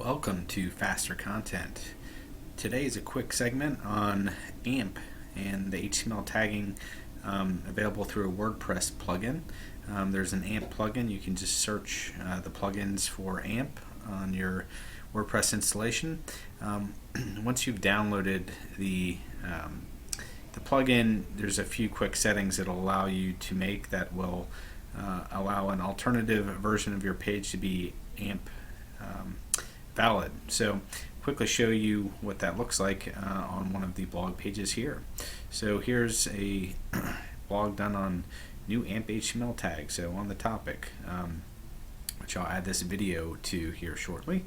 Welcome to Faster Content. Today is a quick segment on AMP and the HTML tagging available through a WordPress plugin. There's an AMP plugin. You can just search the plugins for AMP on your WordPress installation. Once you've downloaded the plugin, there's a few quick settings that will allow you to make that will allow an alternative version of your page to be AMP valid. So quickly show you what that looks like on one of the blog pages here. So here's a blog done on new AMP HTML tags, so on the topic, which I'll add this video to here shortly.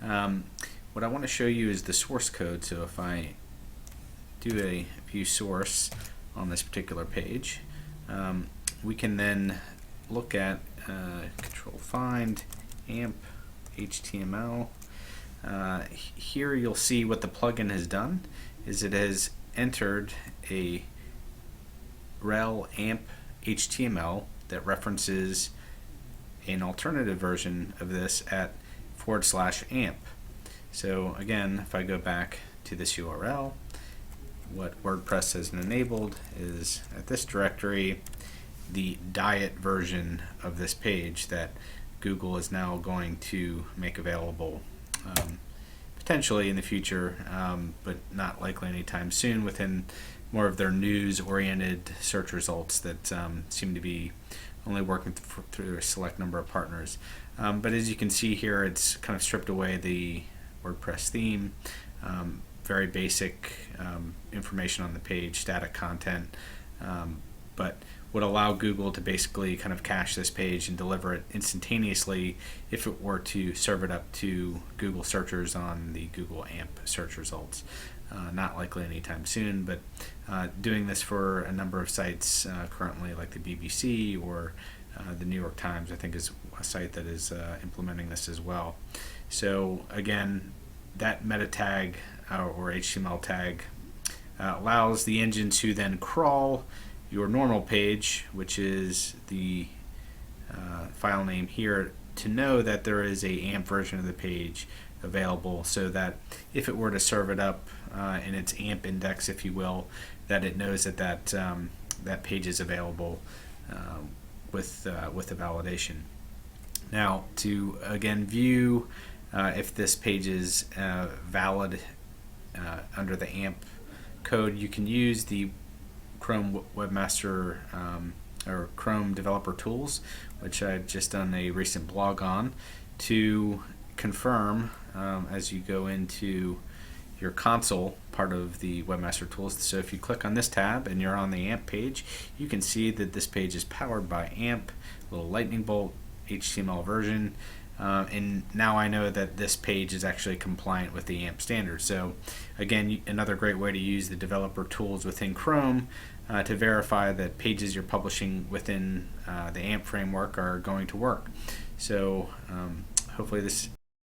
What I want to show you is the source code. So if I do a view source on this particular page, we can then look at control find AMP HTML. Here you'll see what the plugin has done is it has entered a rel AMP HTML that references an alternative version of this at /amp. So again, if I go back to this URL, what WordPress has enabled is at this directory the diet version of this page that Google is now going to make available potentially in the future, but not likely anytime soon, within more of their news-oriented search results that seem to be only working through a select number of partners. But as you can see here, it's kind of stripped away the WordPress theme, very basic information on the page, static content, but would allow Google to basically kind of cache this page and deliver it instantaneously if it were to serve it up to Google searchers on the Google AMP search results. Not likely anytime soon, but doing this for a number of sites currently, like the BBC or the New York Times, I think is a site that is implementing this as well. So again, that meta tag or HTML tag allows the engine to then crawl your normal page, which is the file name here, to know that there is a AMP version of the page available, so that if it were to serve it up in its AMP index, if you will, that it knows that that page is available with the validation. Now, to again view if this page is valid under the AMP code, you can use the Chrome Webmaster or Chrome Developer Tools, which I've just done a recent blog on, to confirm as you go into your console part of the Webmaster Tools. So if you click on this tab and you're on the AMP page, you can see that this page is powered by AMP, little lightning bolt HTML version. And now I know that this page is actually compliant with the AMP standard. So again, another great way to use the developer tools within Chrome to verify that pages you're publishing within the AMP framework are going to work. So hopefully this